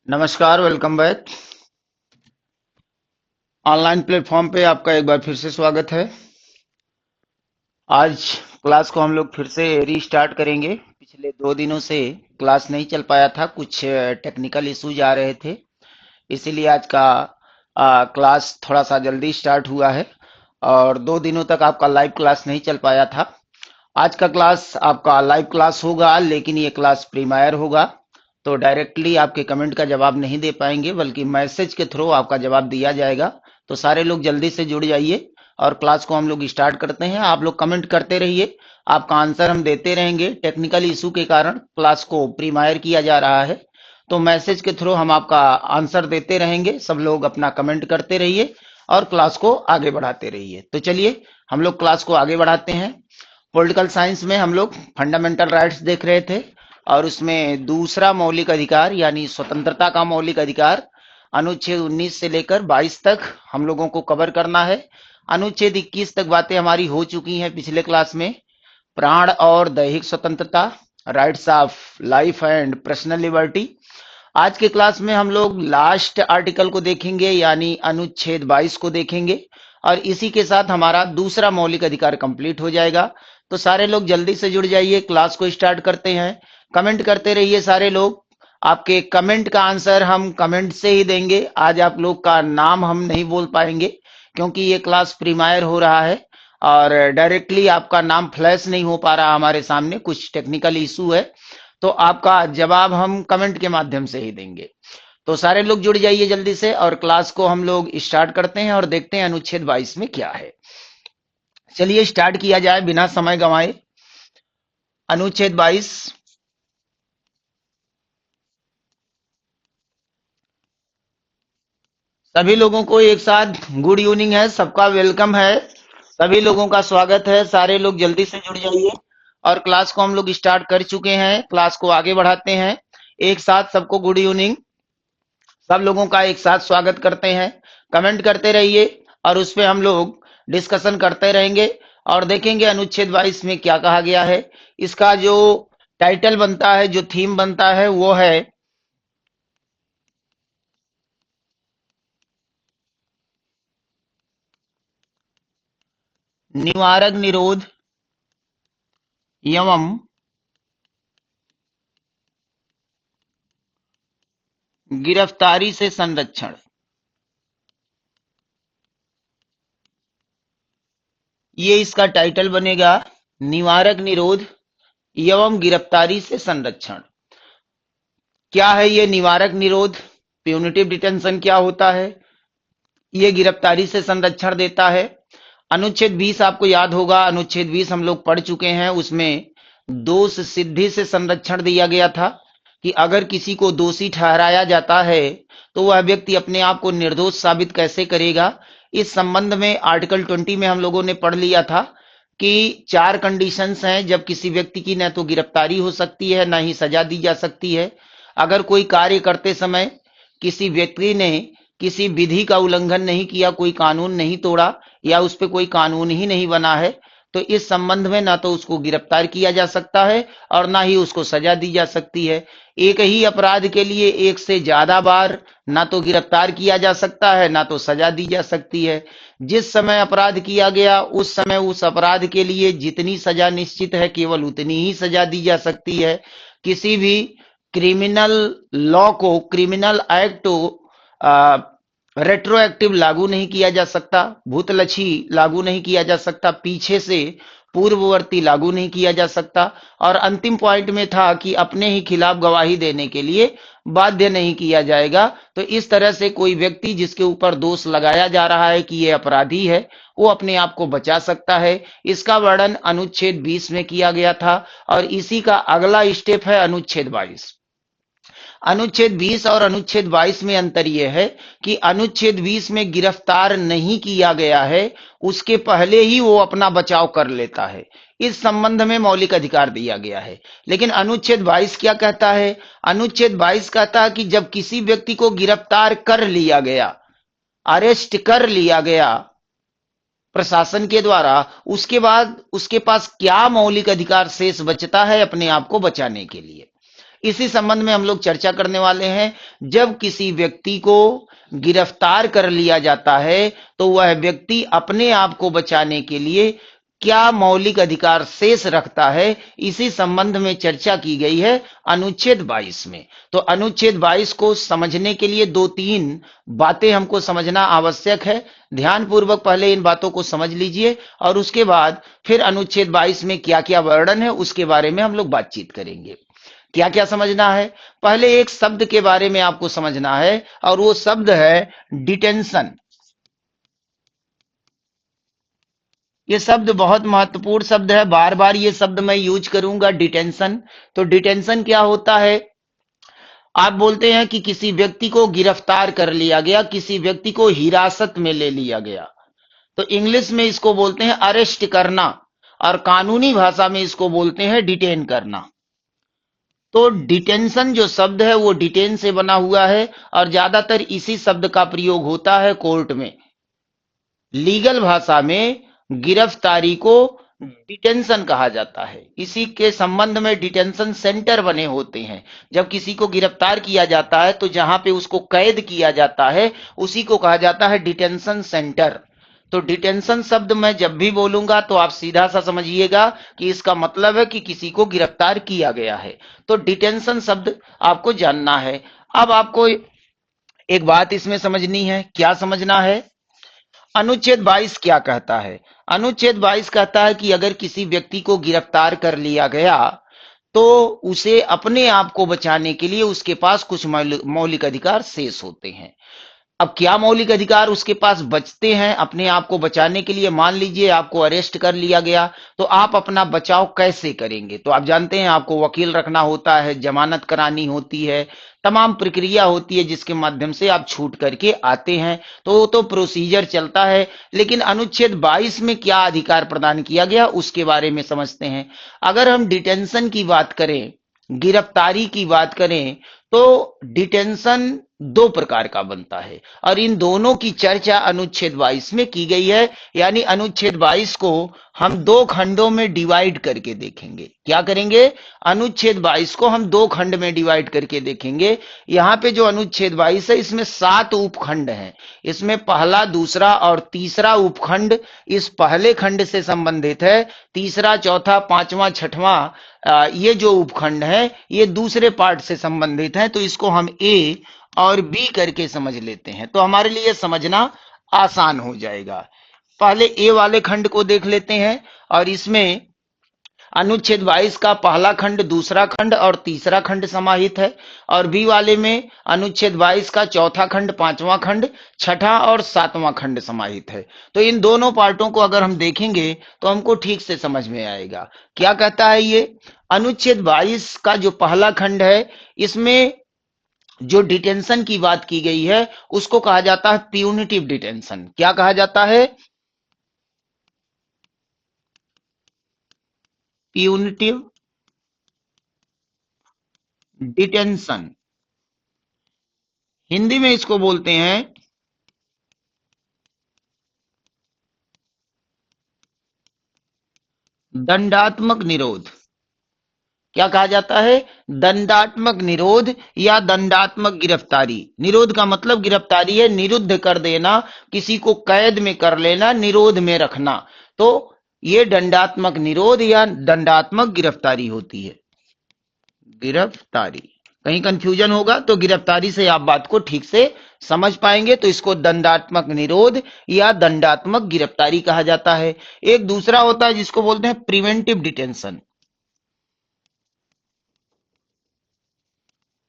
नमस्कार, welcome back. Online platform पे आपका एक बार फिर से स्वागत है। आज क्लास को हम लोग फिर से रीस्टार्ट करेंगे। पिछले 2 दिनों से क्लास नहीं चल पाया था, कुछ टेक्निकल इश्यूज आ रहे थे, इसीलिए आज का क्लास थोड़ा सा जल्दी स्टार्ट हुआ है और 2 दिनों तक आपका लाइव क्लास नहीं चल पाया था। आज का क्लास आपका लाइव क्लास होगा, लेकिन ये क्लास प्रीमायर होगा, तो डायरेक्टली आपके कमेंट का जवाब नहीं दे पाएंगे, बल्कि मैसेज के थ्रू आपका जवाब दिया जाएगा। तो सारे लोग जल्दी से जुड़ जाइए और क्लास को हम लोग स्टार्ट करते हैं। आप लोग कमेंट करते रहिए, आपका आंसर हम देते रहेंगे। टेक्निकल इशू के कारण क्लास को प्रीमायर किया जा रहा है, तो मैसेज के थ्रू हम आपका आंसर देते रहेंगे। सब लोग अपना कमेंट करते रहिए और क्लास को आगे बढ़ाते रहिए। तो चलिए हम लोग क्लास को आगे बढ़ाते हैं। पॉलिटिकल साइंस में हम लोग फंडामेंटल राइट्स देख रहे थे और उसमें दूसरा मौलिक अधिकार यानी स्वतंत्रता का मौलिक अधिकार अनुच्छेद 19 से लेकर 22 तक हम लोगों को कवर करना है। अनुच्छेद 21 तक बातें हमारी हो चुकी हैं पिछले क्लास में। प्राण और दैहिक स्वतंत्रता, rights of life and personal liberty. आज के क्लास में हम लोग लास्ट आर्टिकल को देखेंगे यानी अनुच्छेद 22 को देखेंगे और इसी के साथ हमारा दूसरा मौलिक अधिकार कंप्लीट हो जाएगा। तो सारे लोग जल्दी से जुड़ जाइए, क्लास को स्टार्ट करते हैं। कमेंट करते रहिए सारे लोग। आपके कमेंट का आंसर हम कमेंट से ही देंगे। आज आप लोग का नाम हम नहीं बोल पाएंगे क्योंकि ये क्लास प्रीमायर हो रहा है और डायरेक्टली आपका नाम फ्लैश नहीं हो पा रहा हमारे सामने, कुछ टेक्निकल इशू है, तो आपका जवाब हम कमेंट के माध्यम से ही देंगे। तो सारे लोग जुड़ जाइए जल्दी से और क्लास को हम लोग स्टार्ट करते हैं और देखते हैं अनुच्छेद 22 में क्या है। चलिए स्टार्ट किया जाए बिना समय गंवाए। अनुच्छेद 22। सभी लोगों को एक साथ गुड इवनिंग है, सबका वेलकम है, सभी लोगों का स्वागत है। सारे लोग जल्दी से जुड़ जाइए और क्लास को हम लोग स्टार्ट कर चुके हैं। क्लास को आगे बढ़ाते हैं। एक साथ सबको गुड इवनिंग। सब लोगों का एक साथ स्वागत करते हैं। कमेंट करते रहिए और उस पे हम लोग डिस्कशन करते रहेंगे और देखेंगे अनुच्छेद 22 में क्या कहा गया है। इसका जो टाइटल बनता है, जो थीम बनता है, वो है निवारक निरोध एवं गिरफ्तारी से संरक्षण। ये इसका टाइटल बनेगा, निवारक निरोध एवं गिरफ्तारी से संरक्षण। क्या है ये निवारक निरोध? प्यूनिटिव डिटेंशन क्या होता है? ये गिरफ्तारी से संरक्षण देता है। अनुच्छेद 20 आपको याद होगा, अनुच्छेद 20 हम लोग पढ़ चुके हैं। उसमें दोष सिद्धि से संरक्षण दिया गया था कि अगर किसी को दोषी ठहराया जाता है तो वह व्यक्ति अपने आप को निर्दोष साबित कैसे करेगा। इस संबंध में आर्टिकल 20 में हम लोगों ने पढ़ लिया था कि 4 कंडीशंस हैं जब किसी व्यक्ति की न तो गिरफ्तारी हो सकती है न ही सजा दी जा सकती है। अगर कोई कार्य करते समय किसी व्यक्ति ने किसी विधि का उल्लंघन नहीं किया, कोई कानून नहीं तोड़ा या उस पे कोई कानून ही नहीं बना है, तो इस संबंध में ना तो उसको गिरफ्तार किया जा सकता है और ना ही उसको सजा दी जा सकती है। एक ही अपराध के लिए एक से ज्यादा बार ना तो गिरफ्तार किया जा सकता है ना तो सजा दी जा सकती है। जिस समय अपराध किया गया उस समय उस अपराध के लिए जितनी सजा निश्चित है केवल उतनी ही सजा दी जा सकती है। किसी भी क्रिमिनल लॉ को, क्रिमिनल एक्ट को रेट्रोएक्टिव लागू नहीं किया जा सकता, भूतलक्षी लागू नहीं किया जा सकता, पीछे से पूर्ववर्ती लागू नहीं किया जा सकता और अंतिम पॉइंट में था कि अपने ही खिलाफ गवाही देने के लिए बाध्य नहीं किया जाएगा। तो इस तरह से कोई व्यक्ति जिसके ऊपर दोष लगाया जा रहा है कि ये अपराधी है, वो अपने आप को बचा सकता है। इसका वर्णन अनुच्छेद 20 में किया गया था और इसी का अगला स्टेप है अनुच्छेद 22। अनुच्छेद 20 और अनुच्छेद 22 में अंतर यह है कि अनुच्छेद 20 में गिरफ्तार नहीं किया गया है, उसके पहले ही वो अपना बचाव कर लेता है। इस संबंध में मौलिक अधिकार दिया गया है। लेकिन अनुच्छेद 22 क्या कहता है? अनुच्छेद 22 कहता है कि जब किसी व्यक्ति को गिरफ्तार कर लिया गया, अरेस्ट कर लिया गया प्रशासन के द्वारा, उसके बाद उसके पास क्या मौलिक अधिकार शेष बचता है अपने आप को बचाने के लिए। इसी संबंध में हम लोग चर्चा करने वाले हैं। जब किसी व्यक्ति को गिरफ्तार कर लिया जाता है तो वह व्यक्ति अपने आप को बचाने के लिए क्या मौलिक अधिकार शेष रखता है, इसी संबंध में चर्चा की गई है अनुच्छेद 22 में। तो अनुच्छेद 22 को समझने के लिए दो तीन बातें हमको समझना आवश्यक है। ध्यानपूर्वक पहले इन बातों को समझ लीजिए और उसके बाद फिर अनुच्छेद 22 में क्या क्या वर्णन है उसके बारे में हम लोग बातचीत करेंगे। क्या क्या समझना है? पहले एक शब्द के बारे में आपको समझना है और वो शब्द है डिटेंशन। ये शब्द बहुत महत्वपूर्ण शब्द है, बार बार ये शब्द मैं यूज करूंगा, डिटेंशन। तो डिटेंशन क्या होता है? आप बोलते हैं कि किसी व्यक्ति को गिरफ्तार कर लिया गया, किसी व्यक्ति को हिरासत में ले लिया गया, तो इंग्लिश में इसको बोलते हैं अरेस्ट करना और कानूनी भाषा में इसको बोलते हैं डिटेन करना। तो डिटेंशन जो शब्द है वो डिटेन से बना हुआ है और ज्यादातर इसी शब्द का प्रयोग होता है कोर्ट में। लीगल भाषा में गिरफ्तारी को डिटेंशन कहा जाता है। इसी के संबंध में डिटेंशन सेंटर बने होते हैं। जब किसी को गिरफ्तार किया जाता है तो जहां पे उसको कैद किया जाता है उसी को कहा जाता है डिटेंशन सेंटर। तो डिटेंशन शब्द मैं जब भी बोलूंगा तो आप सीधा सा समझिएगा कि इसका मतलब है कि किसी को गिरफ्तार किया गया है। तो डिटेंशन शब्द आपको जानना है। अब आपको एक बात इसमें समझनी है। क्या समझना है? अनुच्छेद 22 क्या कहता है? अनुच्छेद 22 कहता है कि अगर किसी व्यक्ति को गिरफ्तार कर लिया गया तो उसे अपने आप को बचाने के लिए उसके पास कुछ मौलिक अधिकार शेष होते हैं। अब क्या मौलिक अधिकार उसके पास बचते हैं अपने आप को बचाने के लिए? मान लीजिए आपको अरेस्ट कर लिया गया, तो आप अपना बचाव कैसे करेंगे? तो आप जानते हैं आपको वकील रखना होता है, जमानत करानी होती है, तमाम प्रक्रिया होती है जिसके माध्यम से आप छूट करके आते हैं। तो वो तो प्रोसीजर चलता है। लेकिन अनुच्छेद 22 में क्या अधिकार प्रदान किया गया उसके बारे में समझते हैं। अगर हम डिटेंशन की बात करें, गिरफ्तारी की बात करें, तो डिटेंशन दो प्रकार का बनता है और इन दोनों की चर्चा अनुच्छेद 22 में की गई है। यानी अनुच्छेद 22 को हम दो खंडों में डिवाइड करके देखेंगे। क्या करेंगे? अनुच्छेद 22 को हम दो खंड में डिवाइड करके देखेंगे। यहां पे जो अनुच्छेद 22 है इसमें 7 उपखंड हैं। इसमें पहला, दूसरा और तीसरा उपखंड इस पहले खंड से संबंधित है। तीसरा, चौथा, पांचवा, छठवां ये जो उपखंड है ये दूसरे पार्ट से संबंधित है। तो इसको हम ए और बी करके समझ लेते हैं तो हमारे लिए समझना आसान हो जाएगा। पहले ए वाले खंड को देख लेते हैं और इसमें अनुच्छेद 22 का पहला खंड, दूसरा खंड और तीसरा खंड समाहित है और बी वाले में अनुच्छेद 22 का चौथा खंड, पांचवा खंड, छठा और सातवां खंड समाहित है। तो इन दोनों पार्टों को अगर हम देखेंगे तो हमको ठीक से समझ में आएगा। क्या कहता है ये? अनुच्छेद 22 का जो पहला खंड है इसमें जो डिटेंशन की बात की गई है उसको कहा जाता है प्यूनिटिव डिटेंशन। क्या कहा जाता है? Punitive detention. हिंदी में इसको बोलते हैं दंडात्मक निरोध। क्या कहा जाता है? दंडात्मक निरोध या दंडात्मक गिरफ्तारी। निरोध का मतलब गिरफ्तारी है, निरुद्ध कर देना, किसी को कैद में कर लेना, निरोध में रखना। तो ये दंडात्मक निरोध या दंडात्मक गिरफ्तारी होती है। गिरफ्तारी, कहीं कंफ्यूजन होगा तो गिरफ्तारी से आप बात को ठीक से समझ पाएंगे। तो इसको दंडात्मक निरोध या दंडात्मक गिरफ्तारी कहा जाता है। एक दूसरा होता है जिसको बोलते हैं preventive detention.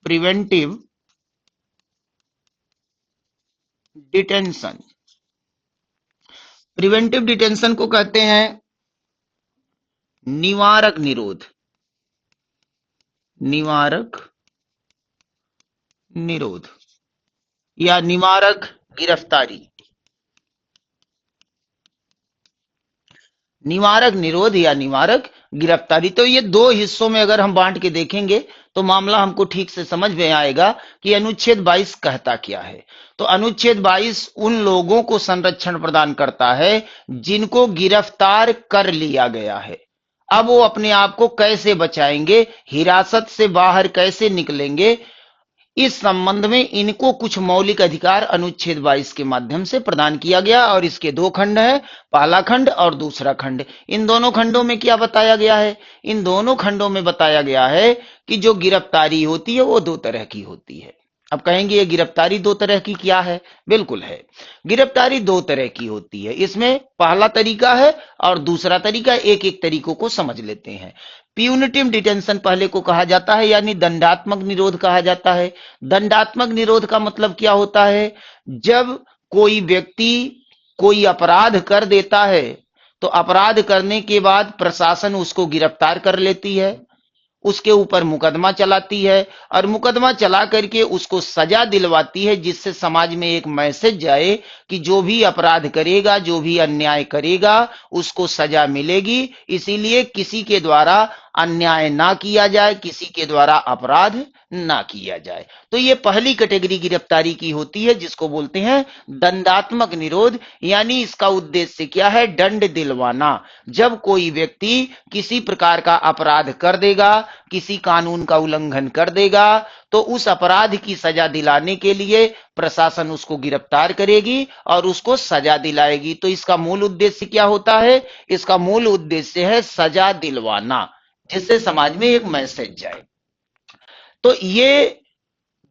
Preventive detention, preventive detention को कहते हैं निवारक निरोध। निवारक निरोध या निवारक गिरफ्तारी। निवारक निरोध या निवारक गिरफ्तारी, तो ये दो हिस्सों में अगर हम बांट के देखेंगे तो मामला हमको ठीक से समझ में आएगा कि अनुच्छेद 22 कहता क्या है। तो अनुच्छेद 22 उन लोगों को संरक्षण प्रदान करता है जिनको गिरफ्तार कर लिया गया है। अब वो अपने आप को कैसे बचाएंगे, हिरासत से बाहर कैसे निकलेंगे, इस संबंध में इनको कुछ मौलिक अधिकार अनुच्छेद 22 के माध्यम से प्रदान किया गया। और इसके दो खंड है, पहला खंड और दूसरा खंड। इन दोनों खंडों में क्या बताया गया है? इन दोनों खंडों में बताया गया है कि जो गिरफ्तारी होती है वो दो तरह की होती है। अब कहेंगे ये गिरफ्तारी दो तरह की क्या है? बिल्कुल है, गिरफ्तारी दो तरह की होती है। इसमें पहला तरीका है और दूसरा तरीका, एक एक तरीकों को समझ लेते हैं। प्यूनिटिव डिटेंशन पहले को कहा जाता है, यानी दंडात्मक निरोध कहा जाता है। दंडात्मक निरोध का मतलब क्या होता है? जब कोई व्यक्ति कोई अपराध कर देता है तो अपराध करने के बाद प्रशासन उसको गिरफ्तार कर लेती है, उसके ऊपर मुकदमा चलाती है और मुकदमा चला करके उसको सजा दिलवाती है, जिससे समाज में एक मैसेज जाए कि जो भी अपराध करेगा, जो भी अन्याय करेगा, उसको सजा मिलेगी। इसीलिए किसी के द्वारा अन्याय ना किया जाए, किसी के द्वारा अपराध ना किया जाए। तो ये पहली कैटेगरी गिरफ्तारी की होती है, जिसको बोलते हैं दंडात्मक निरोध। यानी इसका उद्देश्य क्या है? दंड दिलवाना। जब कोई व्यक्ति किसी प्रकार का अपराध कर देगा, किसी कानून का उल्लंघन कर देगा, तो उस अपराध की सजा दिलाने के लिए प्रशासन उसको गिरफ्तार करेगी और उसको सजा दिलाएगी। तो इसका मूल उद्देश्य क्या होता है? इसका मूल उद्देश्य है सजा दिलवाना, जिससे समाज में एक मैसेज जाए। तो ये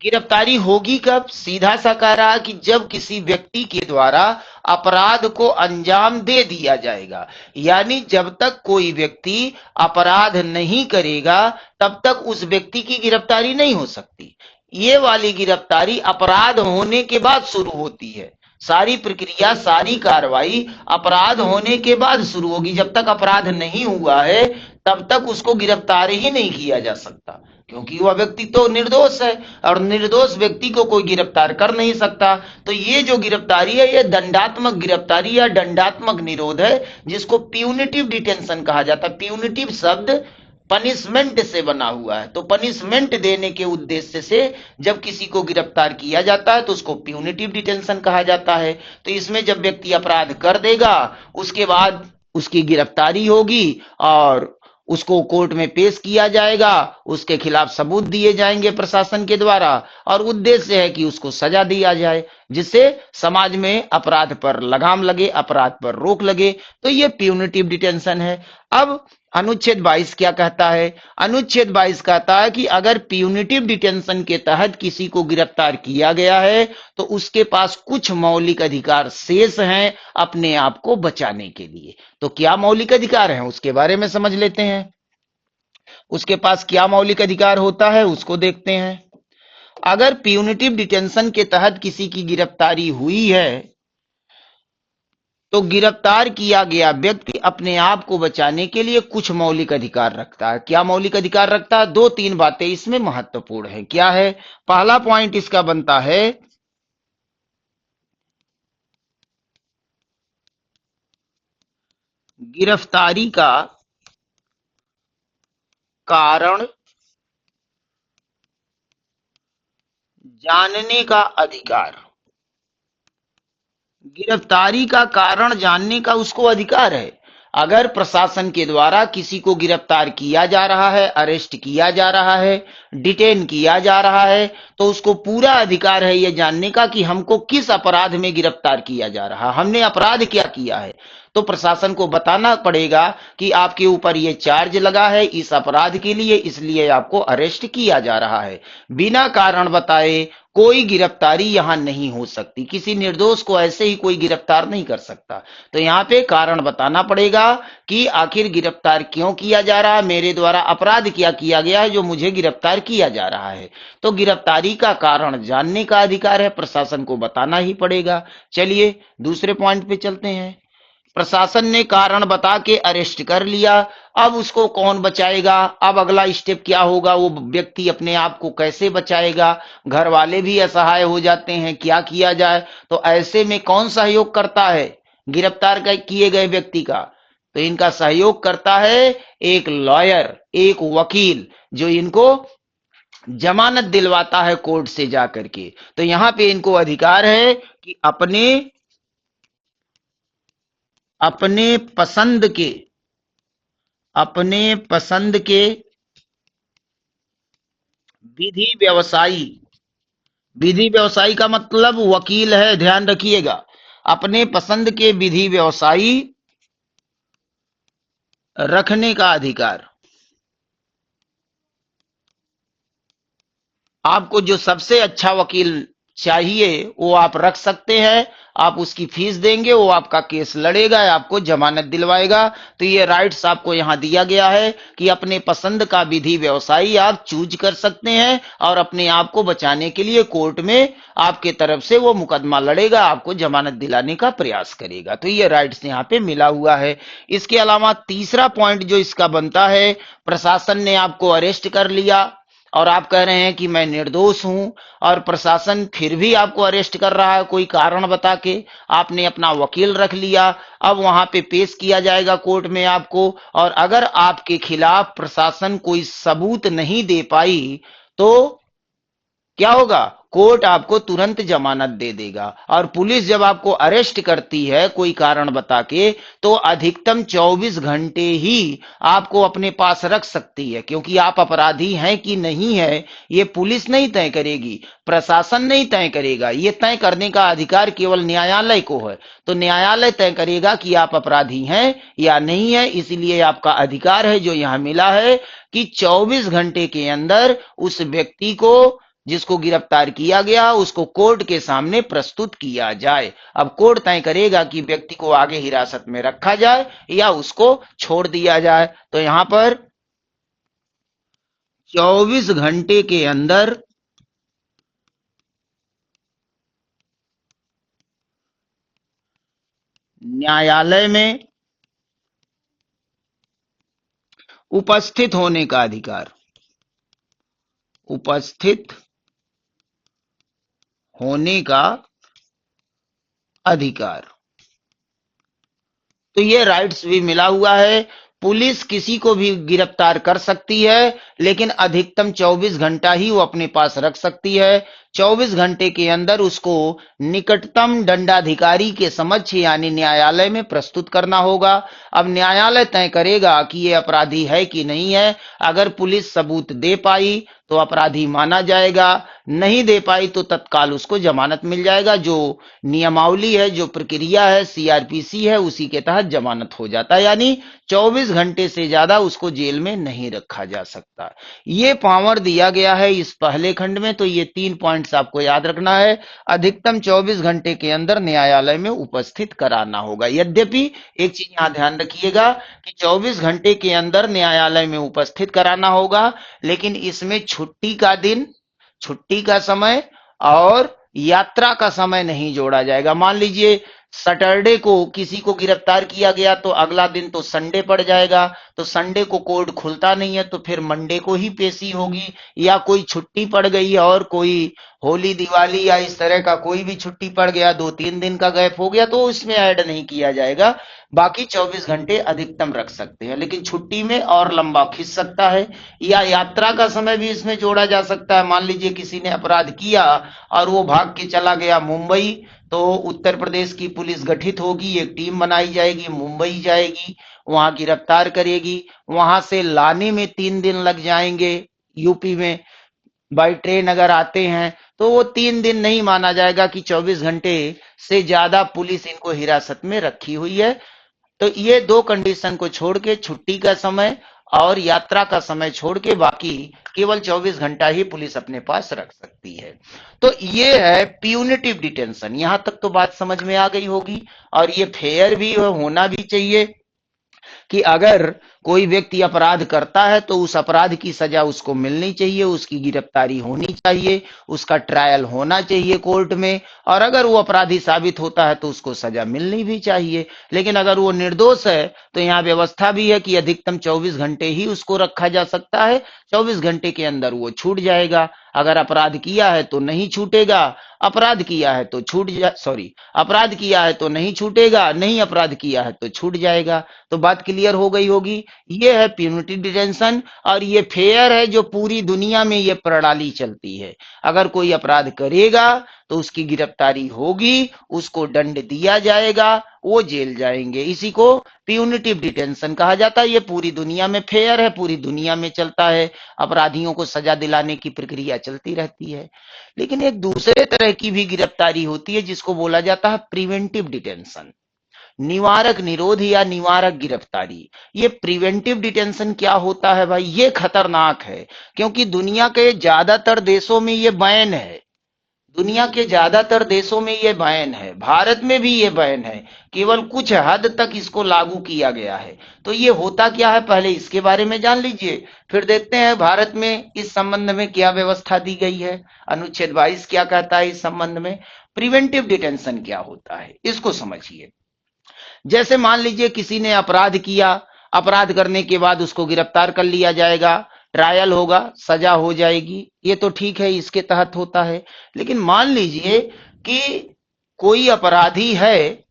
गिरफ्तारी होगी कब? सीधा सा कह रहा कि जब किसी व्यक्ति के द्वारा अपराध को अंजाम दे दिया जाएगा। यानी जब तक कोई व्यक्ति अपराध नहीं करेगा तब तक उस व्यक्ति की गिरफ्तारी नहीं हो सकती। ये वाली गिरफ्तारी अपराध होने के बाद शुरू होती है। सारी प्रक्रिया, सारी कार्रवाई अपराध होने के बाद शुरू होगी। जब तक अपराध नहीं हुआ है तब तक उसको गिरफ्तार ही नहीं किया जा सकता, क्योंकि वह व्यक्ति तो निर्दोष है और निर्दोष व्यक्ति को कोई गिरफ्तार कर नहीं सकता। तो ये जो गिरफ्तारी है, ये दंडात्मक गिरफ्तारी या दंडात्मक निरोध है, जिसको प्यूनिटिव डिटेंशन कहा जाता है। प्यूनिटिव शब्द पनिशमेंट से बना हुआ है, तो पनिशमेंट देने के उद्देश्य से जब किसी को गिरफ्तार किया जाता है तो उसको प्यूनिटिव डिटेंशन कहा जाता है। तो इसमें जब व्यक्ति अपराध कर देगा, उसके बाद उसकी गिरफ्तारी होगी और उसको कोर्ट में पेश किया जाएगा, उसके खिलाफ सबूत दिए जाएंगे प्रशासन के द्वारा, और उद्देश्य है कि उसको सजा दिया जाए, जिससे समाज में अपराध पर लगाम लगे, अपराध पर रोक लगे। तो ये प्यूनिटिव डिटेंशन है। अब अनुच्छेद 22 क्या कहता है? अनुच्छेद 22 कहता है कि अगर प्यूनिटिव डिटेंशन के तहत किसी को गिरफ्तार किया गया है तो उसके पास कुछ मौलिक अधिकार शेष हैं अपने आप को बचाने के लिए। तो क्या मौलिक अधिकार हैं उसके बारे में समझ लेते हैं। उसके पास क्या मौलिक अधिकार होता है उसको देखते हैं। अगर प्यूनिटिव डिटेंशन के तहत किसी की गिरफ्तारी हुई है तो गिरफ्तार किया गया व्यक्ति अपने आप को बचाने के लिए कुछ मौलिक अधिकार रखता है। क्या मौलिक अधिकार रखता है? दो तीन बातें इसमें महत्वपूर्ण है। क्या है? पहला पॉइंट इसका बनता है, गिरफ्तारी का कारण जानने का अधिकार। गिरफ्तारी का कारण जानने का उसको अधिकार है। अगर प्रशासन के द्वारा किसी को गिरफ्तार किया जा रहा है, अरेस्ट किया जा रहा है, डिटेन किया जा रहा है, तो उसको पूरा अधिकार है यह जानने का कि हमको किस अपराध में गिरफ्तार किया जा रहा है, हमने अपराध क्या किया है। तो प्रशासन को बताना पड़ेगा कि आपके ऊपर ये चार्ज लगा है इस अपराध के लिए, इसलिए आपको अरेस्ट किया जा रहा है। बिना कारण बताए कोई गिरफ्तारी यहां नहीं हो सकती। किसी निर्दोष को ऐसे ही कोई गिरफ्तार नहीं कर सकता। तो यहां पे कारण बताना पड़ेगा कि आखिर गिरफ्तार क्यों किया जा रहा है, मेरे द्वारा अपराध क्या किया गया है जो मुझे गिरफ्तार किया जा रहा है। तो गिरफ्तारी का कारण जानने का अधिकार है, प्रशासन को बताना ही पड़ेगा। चलिए दूसरे पॉइंट पे चलते हैं। प्रशासन ने कारण बता के अरेस्ट कर लिया, अब उसको कौन बचाएगा? अब अगला स्टेप क्या होगा? वो व्यक्ति अपने आप को कैसे बचाएगा? घर वाले भी असहाय हो जाते हैं, क्या किया जाए? तो ऐसे में कौन सहयोग करता है गिरफ्तार किए गए व्यक्ति का? तो इनका सहयोग करता है एक लॉयर, एक वकील, जो इनको जमानत दिलवाता है कोर्ट से जाकर के। तो यहां पे इनको अधिकार है कि अपने अपने पसंद के अपने पसंद के विधि व्यवसायी, विधि व्यवसायी का मतलब वकील है, ध्यान रखिएगा। अपने पसंद के विधि व्यवसायी रखने का अधिकार। आपको जो सबसे अच्छा वकील चाहिए वो आप रख सकते हैं। आप उसकी फीस देंगे, वो आपका केस लड़ेगा, आपको जमानत दिलवाएगा। तो ये राइट्स आपको यहां दिया गया है कि अपने पसंद का विधि व्यवसायी आप चूज कर सकते हैं और अपने आप को बचाने के लिए कोर्ट में आपके तरफ से वो मुकदमा लड़ेगा, आपको जमानत दिलाने का प्रयास करेगा। तो ये राइट्स यहाँ पे मिला हुआ है। इसके अलावा तीसरा पॉइंट जो इसका बनता है, प्रशासन ने आपको अरेस्ट कर लिया और आप कह रहे हैं कि मैं निर्दोष हूं, और प्रशासन फिर भी आपको अरेस्ट कर रहा है कोई कारण बता के। आपने अपना वकील रख लिया, अब वहां पे पेश किया जाएगा कोर्ट में आपको, और अगर आपके खिलाफ प्रशासन कोई सबूत नहीं दे पाई तो क्या होगा? कोर्ट आपको तुरंत जमानत दे देगा। और पुलिस जब आपको अरेस्ट करती है कोई कारण बता के, तो अधिकतम 24 घंटे ही आपको अपने पास रख सकती है, क्योंकि आप अपराधी हैं कि नहीं है ये पुलिस नहीं तय करेगी, प्रशासन नहीं तय करेगा। ये तय करने का अधिकार केवल न्यायालय को है। तो न्यायालय तय करेगा कि आप अपराधी हैं या नहीं है। इसलिए आपका अधिकार है जो यहां मिला है कि 24 घंटे के अंदर उस व्यक्ति को जिसको गिरफ्तार किया गया उसको कोर्ट के सामने प्रस्तुत किया जाए। अब कोर्ट तय करेगा कि व्यक्ति को आगे हिरासत में रखा जाए या उसको छोड़ दिया जाए। तो यहां पर 24 घंटे के अंदर न्यायालय में उपस्थित होने का अधिकार, उपस्थित होने का अधिकार। तो ये राइट्स भी मिला हुआ है। पुलिस किसी को भी गिरफ्तार कर सकती है, लेकिन अधिकतम 24 घंटा ही वो अपने पास रख सकती है। 24 घंटे के अंदर उसको निकटतम दंडाधिकारी के समक्ष यानी न्यायालय में प्रस्तुत करना होगा। अब न्यायालय तय करेगा कि ये अपराधी है कि नहीं है। अगर पुलिस सबूत दे पाई तो अपराधी माना जाएगा, नहीं दे पाई तो तत्काल उसको जमानत मिल जाएगा। जो नियमावली है, जो प्रक्रिया है, सीआरपीसी है, उसी के तहत जमानत हो जाता है। यानी 24 घंटे से ज्यादा उसको जेल में नहीं रखा जा सकता। ये पावर दिया गया है इस पहले खंड में। तो ये 3 पॉइंट्स आपको याद रखना है। अधिकतम 24 घंटे के अंदर न्यायालय में उपस्थित कराना होगा। यद्यपि एक चीज यहां ध्यान रखिएगा कि 24 घंटे के अंदर न्यायालय में उपस्थित कराना होगा, लेकिन इसमें छुट्टी का दिन, छुट्टी का समय और यात्रा का समय नहीं जोड़ा जाएगा। मान लीजिए सैटरडे को किसी को गिरफ्तार किया गया तो अगला दिन तो संडे पड़ जाएगा, तो संडे को कोर्ट खुलता नहीं है, तो फिर मंडे को ही पेशी होगी। या कोई छुट्टी पड़ गई और कोई होली दिवाली या इस तरह का कोई भी छुट्टी पड़ गया, 2-3 दिन का गैप हो गया, तो इसमें ऐड नहीं किया जाएगा। बाकी 24 घंटे अधिकतम रख सकते हैं, लेकिन छुट्टी में और लंबा खिंच सकता है। या यात्रा का समय भी इसमें जोड़ा जा सकता है। मान लीजिए किसी ने अपराध किया और वो भाग के चला गया मुंबई, तो उत्तर प्रदेश की पुलिस गठित होगी, एक टीम बनाई जाएगी, मुंबई जाएगी, वहां गिरफ्तार करेगी, वहां से लाने में 3 दिन लग जाएंगे। यूपी में बाई ट्रेन अगर आते हैं तो वो 3 दिन नहीं माना जाएगा कि 24 घंटे से ज्यादा पुलिस इनको हिरासत में रखी हुई है। तो ये दो कंडीशन को छोड़ के, छुट्टी का समय और यात्रा का समय छोड़ के, बाकी केवल 24 घंटा ही पुलिस अपने पास रख सकती है। तो ये है प्यूनिटिव डिटेंशन। यहां तक तो बात समझ में आ गई होगी, और ये फेयर भी होना भी चाहिए कि अगर कोई व्यक्ति अपराध करता है तो उस अपराध की सजा उसको मिलनी चाहिए, उसकी गिरफ्तारी होनी चाहिए, उसका ट्रायल होना चाहिए कोर्ट में, और अगर वो अपराधी साबित होता है तो उसको सजा मिलनी भी चाहिए। लेकिन अगर वो निर्दोष है तो यहाँ व्यवस्था भी है कि अधिकतम 24 घंटे ही उसको रखा जा सकता है। 24 घंटे के अंदर वो छूट जाएगा। अगर अपराध किया है तो नहीं छूटेगा, अपराध किया है तो अपराध किया है तो नहीं छूटेगा, नहीं अपराध किया है तो छूट जाएगा। तो बात क्लियर हो गई होगी। ये है प्यूनिटिव डिटेंशन, और ये फेयर है, जो पूरी दुनिया में ये प्रणाली चलती है। अगर कोई अपराध करेगा तो उसकी गिरफ्तारी होगी, उसको दंड दिया जाएगा, वो जेल जाएंगे। इसी को प्यूनिटिव डिटेंशन कहा जाता है। ये पूरी दुनिया में फेयर है, पूरी दुनिया में चलता है। अपराधियों को सजा दिलाने की प्रक्रिया चलती रहती है। लेकिन एक दूसरे तरह की भी गिरफ्तारी होती है, जिसको बोला जाता है प्रिवेंटिव डिटेंशन, निवारक निरोध या निवारक गिरफ्तारी। ये प्रिवेंटिव डिटेंशन क्या होता है भाई? ये खतरनाक है, क्योंकि दुनिया के ज्यादातर देशों में ये बैन है। दुनिया के ज्यादातर देशों में ये बैन है, भारत में भी ये बैन है। केवल कुछ हद तक इसको लागू किया गया है। तो ये होता क्या है, पहले इसके बारे में जान लीजिए, फिर देखते हैं भारत में इस संबंध में क्या व्यवस्था दी गई है। अनुच्छेद 22 क्या कहता है इस संबंध में? प्रिवेंटिव डिटेंशन क्या होता है, इसको समझिए। जैसे मान लीजिए किसी ने अपराध किया, अपराध करने के बाद उसको गिरफ्तार कर लिया जाएगा, ट्रायल होगा, सजा हो जाएगी, ये तो ठीक है, इसके तहत होता है। लेकिन मान लीजिए कि कोई अपराधी है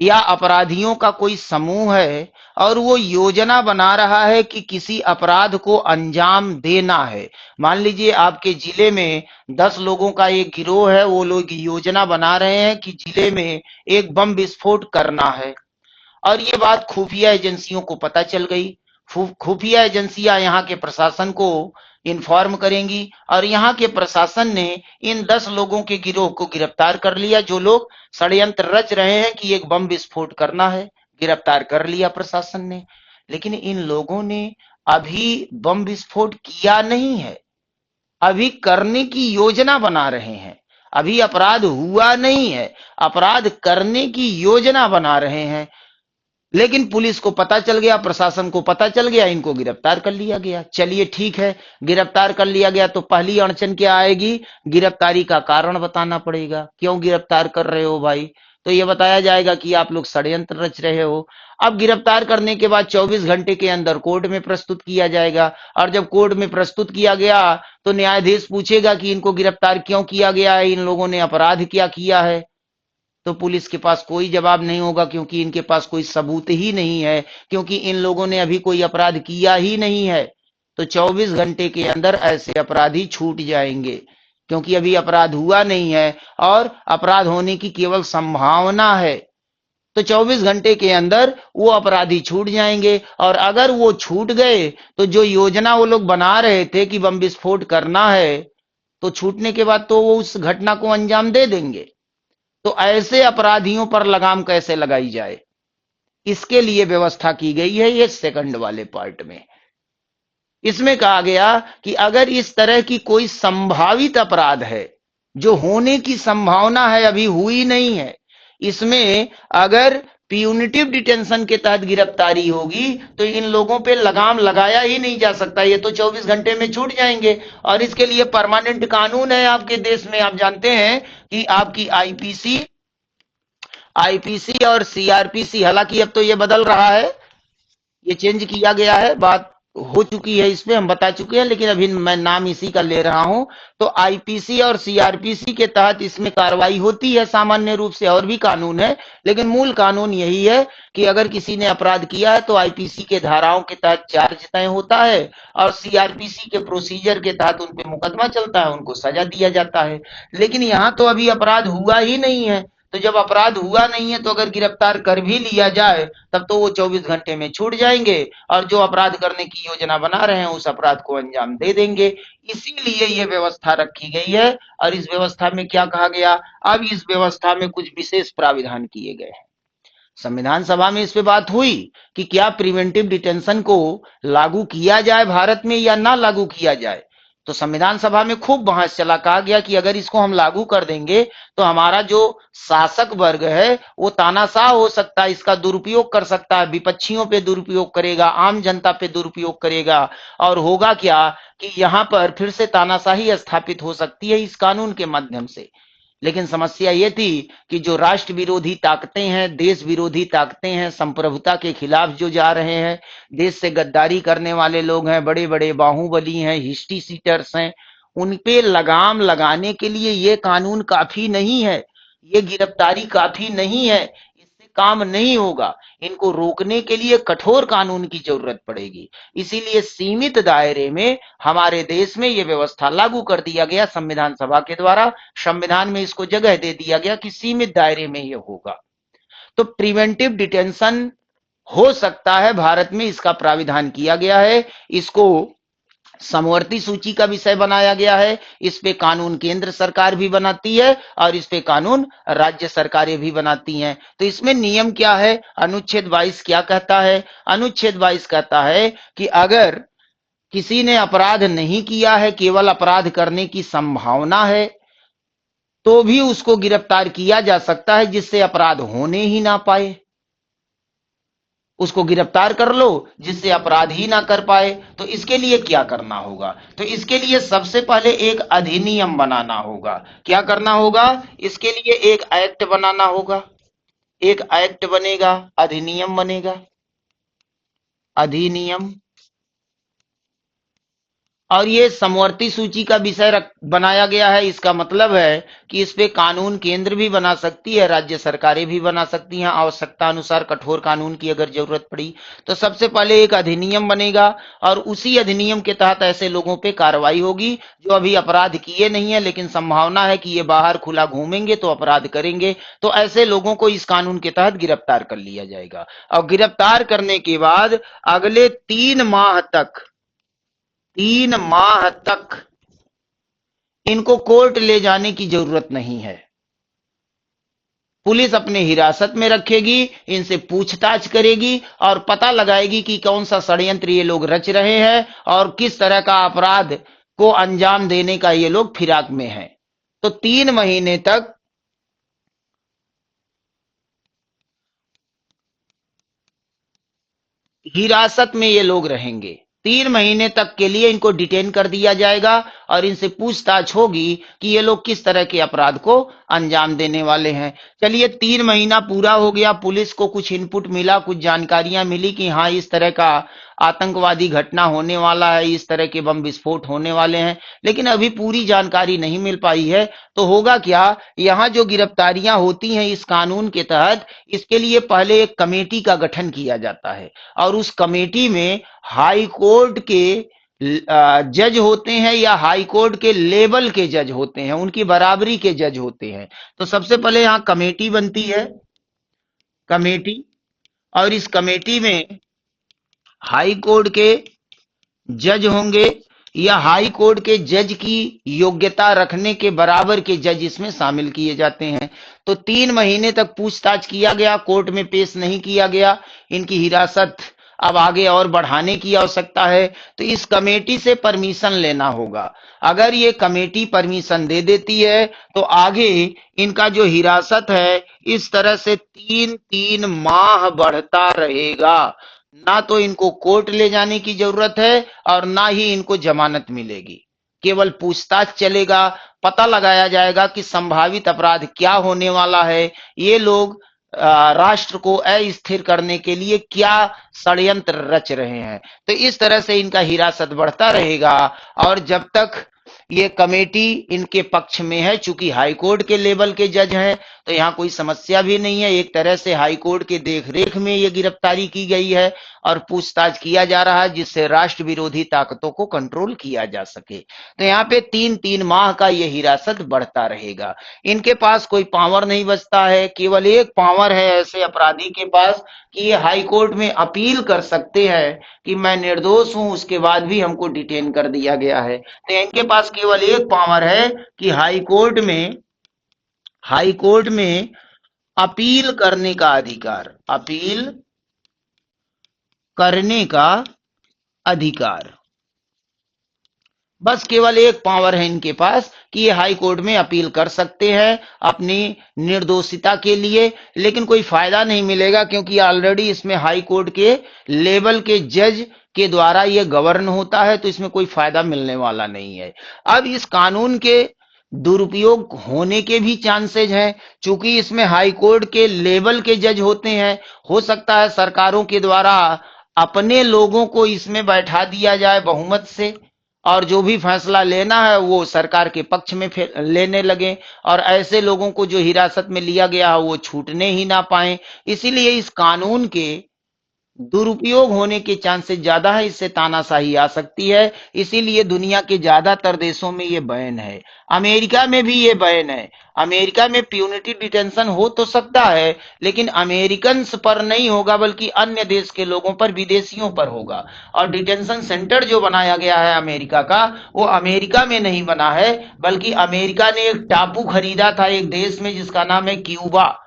या अपराधियों का कोई समूह है, और वो योजना बना रहा है कि किसी अपराध को अंजाम देना है। मान लीजिए आपके जिले में 10 लोगों का एक गिरोह है, वो लोग योजना बना रहे हैं कि जिले में एक बम विस्फोट करना है, और ये बात खुफिया एजेंसियों को पता चल गई। खुफिया एजेंसियां यहाँ के प्रशासन को इन्फॉर्म करेंगी, और यहाँ के प्रशासन ने इन 10 लोगों के गिरोह को गिरफ्तार कर लिया, जो लोग षड्यंत्र रच रहे हैं कि एक बम विस्फोट करना है। गिरफ्तार कर लिया प्रशासन ने। लेकिन इन लोगों ने अभी बम विस्फोट किया नहीं है, अभी करने की योजना बना रहे हैं। अभी अपराध हुआ नहीं है, अपराध करने की योजना बना रहे हैं। लेकिन पुलिस को पता चल गया, प्रशासन को पता चल गया, इनको गिरफ्तार कर लिया गया। चलिए ठीक है, गिरफ्तार कर लिया गया, तो पहली अड़चन क्या आएगी? गिरफ्तारी का कारण बताना पड़ेगा, क्यों गिरफ्तार कर रहे हो भाई? तो ये बताया जाएगा कि आप लोग षड्यंत्र रच रहे हो। अब गिरफ्तार करने के बाद 24 घंटे के अंदर कोर्ट में प्रस्तुत किया जाएगा, और जब कोर्ट में प्रस्तुत किया गया तो न्यायाधीश पूछेगा कि इनको गिरफ्तार क्यों किया गया है, इन लोगों ने अपराध क्या किया है। तो पुलिस के पास कोई जवाब नहीं होगा, क्योंकि इनके पास कोई सबूत ही नहीं है, क्योंकि इन लोगों ने अभी कोई अपराध किया ही नहीं है। तो 24 घंटे के अंदर ऐसे अपराधी छूट जाएंगे, क्योंकि अभी अपराध हुआ नहीं है और अपराध होने की केवल संभावना है। तो 24 घंटे के अंदर वो अपराधी छूट जाएंगे, और अगर वो छूट गए तो जो योजना वो लोग बना रहे थे कि बम विस्फोट करना है, तो छूटने के बाद तो वो उस घटना को अंजाम दे देंगे। तो ऐसे अपराधियों पर लगाम कैसे लगाई जाए, इसके लिए व्यवस्था की गई है ये सेकंड वाले पार्ट में। इसमें कहा गया कि अगर इस तरह की कोई संभावित अपराध है, जो होने की संभावना है, अभी हुई नहीं है, इसमें अगर प्यूनिटिव डिटेंशन के तहत गिरफ्तारी होगी तो इन लोगों पे लगाम लगाया ही नहीं जा सकता, ये तो 24 घंटे में छूट जाएंगे। और इसके लिए परमानेंट कानून है आपके देश में। आप जानते हैं कि आपकी आईपीसी और सीआरपीसी, हालांकि अब तो ये बदल रहा है, ये चेंज किया गया है, बात हो चुकी है, इस पे हम बता चुके हैं, लेकिन अभी मैं नाम इसी का ले रहा हूं। तो आईपीसी और सीआरपीसी के तहत इसमें कार्रवाई होती है सामान्य रूप से, और भी कानून है, लेकिन मूल कानून यही है कि अगर किसी ने अपराध किया है तो आईपीसी के धाराओं के तहत चार्ज तय होता है, और सीआरपीसी के प्रोसीजर के तहत उन पे मुकदमा चलता है, उनको सजा दिया जाता है। लेकिन यहाँ तो अभी अपराध हुआ ही नहीं है, तो जब अपराध हुआ नहीं है तो अगर गिरफ्तार कर भी लिया जाए तब तो वो 24 घंटे में छूट जाएंगे, और जो अपराध करने की योजना बना रहे हैं उस अपराध को अंजाम दे देंगे। इसीलिए ये व्यवस्था रखी गई है। और इस व्यवस्था में क्या कहा गया? अब इस व्यवस्था में कुछ विशेष प्राविधान किए गए हैं। संविधान सभा में इस पे बात हुई कि क्या प्रिवेंटिव डिटेंशन को लागू किया जाए भारत में या ना लागू किया जाए। तो संविधान सभा में खूब बहस चला, कहा गया कि अगर इसको हम लागू कर देंगे तो हमारा जो शासक वर्ग है वो तानाशाह हो सकता है, इसका दुरुपयोग कर सकता है, विपक्षियों पे दुरुपयोग करेगा, आम जनता पे दुरुपयोग करेगा, और होगा क्या कि यहाँ पर फिर से तानाशाही स्थापित हो सकती है इस कानून के माध्यम से। लेकिन समस्या ये थी कि जो राष्ट्र विरोधी ताकतें हैं, देश विरोधी ताकतें हैं, संप्रभुता के खिलाफ जो जा रहे हैं, देश से गद्दारी करने वाले लोग हैं, बड़े बड़े बाहुबली हैं, हिस्ट्री सीटर्स हैं, उन पे लगाम लगाने के लिए ये कानून काफी नहीं है, ये गिरफ्तारी काफी नहीं है। इससे काम नहीं होगा, इनको रोकने के लिए कठोर कानून की जरूरत पड़ेगी। इसीलिए सीमित दायरे में हमारे देश में यह व्यवस्था लागू कर दिया गया संविधान सभा के द्वारा। संविधान में इसको जगह दे दिया गया कि सीमित दायरे में यह होगा। तो प्रिवेंटिव डिटेंशन हो सकता है, भारत में इसका प्राविधान किया गया है। इसको समवर्ती सूची का विषय बनाया गया है। इस पे कानून केंद्र सरकार भी बनाती है और इस पे कानून राज्य सरकारें भी बनाती हैं। तो इसमें नियम क्या है, अनुच्छेद 22 क्या कहता है? अनुच्छेद 22 कहता है कि अगर किसी ने अपराध नहीं किया है, केवल अपराध करने की संभावना है, तो भी उसको गिरफ्तार किया जा सकता है, जिससे अपराध होने ही ना पाए। उसको गिरफ्तार कर लो जिससे अपराध ही ना कर पाए। तो इसके लिए क्या करना होगा? तो इसके लिए सबसे पहले एक अधिनियम बनाना होगा। क्या करना होगा? इसके लिए एक एक्ट बनाना होगा। एक एक्ट बनेगा, अधिनियम बनेगा, अधिनियम। और ये समवर्ती सूची का विषय बनाया गया है। इसका मतलब है कि इस पे कानून केंद्र भी बना सकती है, राज्य सरकारें भी बना सकती हैं, आवश्यकता अनुसार कठोर कानून की अगर जरूरत पड़ी तो। सबसे पहले एक अधिनियम बनेगा और उसी अधिनियम के तहत ऐसे लोगों पे कार्रवाई होगी जो अभी अपराध किए नहीं है, लेकिन संभावना है कि ये बाहर खुला घूमेंगे तो अपराध करेंगे। तो ऐसे लोगों को इस कानून के तहत गिरफ्तार कर लिया जाएगा। और गिरफ्तार करने के बाद अगले 3 माह तक इनको कोर्ट ले जाने की जरूरत नहीं है। पुलिस अपने हिरासत में रखेगी, इनसे पूछताछ करेगी और पता लगाएगी कि कौन सा षड्यंत्र ये लोग रच रहे हैं और किस तरह का अपराध को अंजाम देने का ये लोग फिराक में हैं। तो 3 महीने तक हिरासत में ये लोग रहेंगे। 3 महीने तक के लिए इनको डिटेन कर दिया जाएगा और इनसे पूछताछ होगी कि ये लोग किस तरह के अपराध को अंजाम देने वाले हैं। चलिए 3 महीना पूरा हो गया, पुलिस को कुछ इनपुट मिला, कुछ जानकारियां मिली कि हाँ इस तरह का आतंकवादी घटना होने वाला है, इस तरह के बम विस्फोट होने वाले हैं, लेकिन अभी पूरी जानकारी नहीं मिल पाई है। तो होगा क्या, यहाँ जो गिरफ्तारियां होती हैं इस कानून के तहत, इसके लिए पहले एक कमेटी का गठन किया जाता है और उस कमेटी में हाई कोर्ट के जज होते हैं या हाई कोर्ट के लेवल के जज होते हैं, उनकी बराबरी के जज होते हैं। तो सबसे पहले यहां कमेटी बनती है, कमेटी। और इस कमेटी में हाई कोर्ट के जज होंगे या हाई कोर्ट के जज की योग्यता रखने के बराबर के जज इसमें शामिल किए जाते हैं। तो 3 महीने तक पूछताछ किया गया, कोर्ट में पेश नहीं किया गया, इनकी हिरासत अब आगे और बढ़ाने की आवश्यकता है। तो इस कमेटी से परमिशन लेना होगा। अगर ये कमेटी परमिशन दे देती है तो आगे इनका जो हिरासत है इस तरह से 3-3 माह बढ़ता रहेगा। ना तो इनको कोर्ट ले जाने की जरूरत है और ना ही इनको जमानत मिलेगी, केवल पूछताछ चलेगा, पता लगाया जाएगा कि संभावित अपराध क्या होने वाला है, ये लोग राष्ट्र को अस्थिर करने के लिए क्या षड्यंत्र रच रहे हैं। तो इस तरह से इनका हिरासत बढ़ता रहेगा और जब तक ये कमेटी इनके पक्ष में है, चूंकि हाई कोर्ट के लेवल के जज हैं तो यहाँ कोई समस्या भी नहीं है। एक तरह से हाई कोर्ट के देखरेख में ये गिरफ्तारी की गई है और पूछताछ किया जा रहा है, जिससे राष्ट्र विरोधी ताकतों को कंट्रोल किया जा सके। तो यहाँ पे 3-3 माह का ये हिरासत बढ़ता रहेगा। इनके पास कोई पावर नहीं बचता है, केवल एक पावर है ऐसे अपराधी के पास कि ये हाई कोर्ट में अपील कर सकते हैं कि मैं निर्दोष हूं, उसके बाद भी हमको डिटेन कर दिया गया है। तो इनके पास केवल एक पावर है कि हाई कोर्ट में अपील करने का अधिकार, अपील करने का अधिकार। बस केवल एक पावर है इनके पास कि ये हाई कोर्ट में अपील कर सकते हैं अपनी निर्दोषिता के लिए, लेकिन कोई फायदा नहीं मिलेगा क्योंकि ऑलरेडी इसमें हाई कोर्ट के लेवल के जज के द्वारा ये गवर्न होता है, तो इसमें कोई फायदा मिलने वाला नहीं है। अब इस कानून के दुरुपयोग होने के भी चांसेज हैं, चूंकि इसमें हाई कोर्ट के लेवल के जज होते हैं। हो सकता है सरकारों के द्वारा अपने लोगों को इसमें बैठा दिया जाए बहुमत से और जो भी फैसला लेना है वो सरकार के पक्ष में लेने लगे, और ऐसे लोगों को जो हिरासत में लिया गया है वो छूटने ही ना पाए। इसीलिए इस कानून के दुरुपयोग होने के चांसेस ज्यादा है, इससे तानाशाही आ सकती है। इसीलिए दुनिया के ज्यादातर देशों में ये बैन है। अमेरिका में भी ये बैन है। अमेरिका में प्यूनिटी डिटेंशन हो तो सकता है, लेकिन अमेरिकन पर नहीं होगा, बल्कि अन्य देश के लोगों पर, विदेशियों पर होगा। और डिटेंशन सेंटर जो बनाया गया है अमेरिका का, वो अमेरिका में नहीं बना है, बल्कि अमेरिका ने एक टापू खरीदा था एक देश में जिसका नाम है क्यूबा।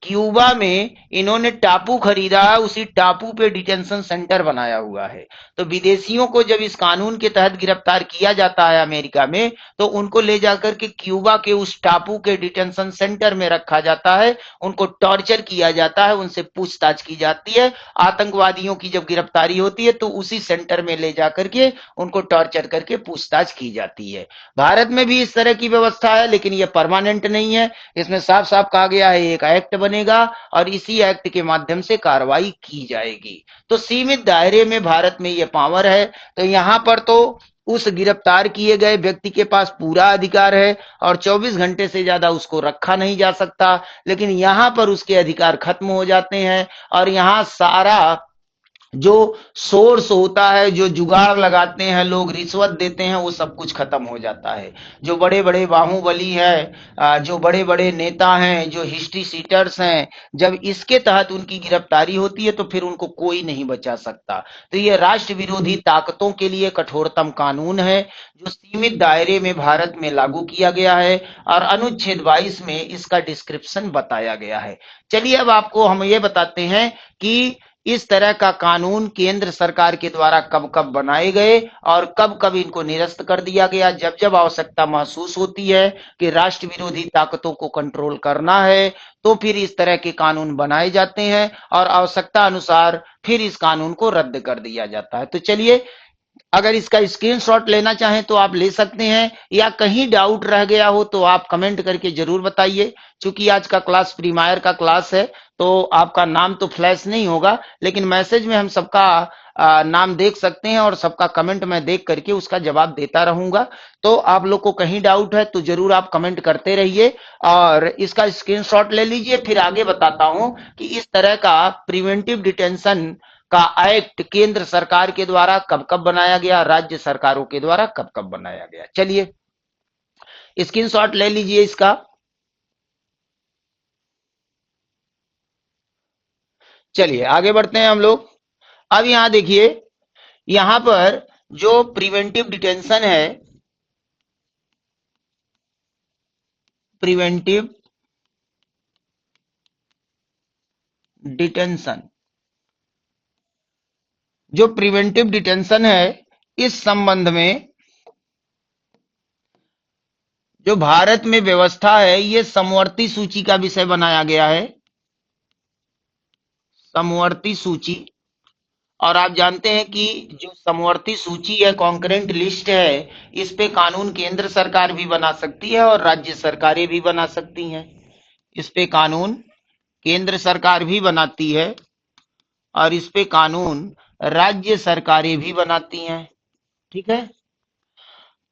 क्यूबा में इन्होंने टापू खरीदा, उसी टापू पे डिटेंशन सेंटर बनाया हुआ है। तो विदेशियों को जब इस कानून के तहत गिरफ्तार किया जाता है अमेरिका में, तो उनको ले जाकर के क्यूबा के उस टापू के डिटेंशन सेंटर में रखा जाता है, उनको टॉर्चर किया जाता है, उनसे पूछताछ की जाती है। आतंकवादियों की जब गिरफ्तारी होती है तो उसी सेंटर में ले जाकर के उनको टॉर्चर करके पूछताछ की जाती है। भारत में भी इस तरह की व्यवस्था है, लेकिन यह परमानेंट नहीं है। इसमें साफ साफ कहा गया है एक एक्ट बनेगा और इसी एक्ट के माध्यम से कार्रवाई की जाएगी। तो सीमित दायरे में भारत में यह पावर है। तो यहां पर तो उस गिरफ्तार किए गए व्यक्ति के पास पूरा अधिकार है और 24 घंटे से ज्यादा उसको रखा नहीं जा सकता, लेकिन यहां पर उसके अधिकार खत्म हो जाते हैं। और यहां सारा जो सोर्स होता है, जो जुगाड़ लगाते हैं लोग, रिश्वत देते हैं, वो सब कुछ खत्म हो जाता है। जो बड़े बड़े बाहुबली हैं, जो बड़े बड़े नेता हैं, जो हिस्ट्री सीटर्स हैं, जब इसके तहत उनकी गिरफ्तारी होती है तो फिर उनको कोई नहीं बचा सकता। तो ये राष्ट्र विरोधी ताकतों के लिए कठोरतम कानून है, जो सीमित दायरे में भारत में लागू किया गया है, और अनुच्छेद 22 में इसका डिस्क्रिप्शन बताया गया है। चलिए अब आपको हम ये बताते हैं कि इस तरह का कानून केंद्र सरकार के द्वारा कब कब बनाए गए और कब कब इनको निरस्त कर दिया गया। जब जब आवश्यकता महसूस होती है कि राष्ट्र विरोधी ताकतों को कंट्रोल करना है, तो फिर इस तरह के कानून बनाए जाते हैं और आवश्यकता अनुसार फिर इस कानून को रद्द कर दिया जाता है। तो चलिए, अगर इसका स्क्रीनशॉट लेना चाहें तो आप ले सकते हैं, या कहीं डाउट रह गया हो तो आप कमेंट करके जरूर बताइए। चूंकि आज का क्लास प्रीमायर का क्लास है, तो आपका नाम तो फ्लैश नहीं होगा, लेकिन मैसेज में हम सबका नाम देख सकते हैं और सबका कमेंट मैं देख करके उसका जवाब देता रहूंगा। तो आप लोग को कहीं डाउट है तो जरूर आप कमेंट करते रहिए और इसका स्क्रीनशॉट ले लीजिए। फिर आगे बताता हूं कि इस तरह का प्रिवेंटिव डिटेंशन का एक्ट केंद्र सरकार के द्वारा कब कब बनाया गया, राज्य सरकारों के द्वारा कब कब बनाया गया। चलिए स्क्रीनशॉट ले लीजिए इसका। चलिए आगे बढ़ते हैं हम लोग। अब यहां देखिए, यहां पर जो प्रिवेंटिव डिटेंशन है, प्रिवेंटिव डिटेंशन, जो प्रिवेंटिव डिटेंशन है, इस संबंध में जो भारत में व्यवस्था है, ये समवर्ती सूची का विषय बनाया गया है। समवर्ती सूची। और आप जानते हैं कि जो समवर्ती सूची है, कॉन्करेंट लिस्ट है, इस पे कानून केंद्र सरकार भी बना सकती है और राज्य सरकारें भी बना सकती हैं। इस पे कानून केंद्र सरकार भी बनाती है और इस पे कानून राज्य सरकारें भी बनाती हैं। ठीक है।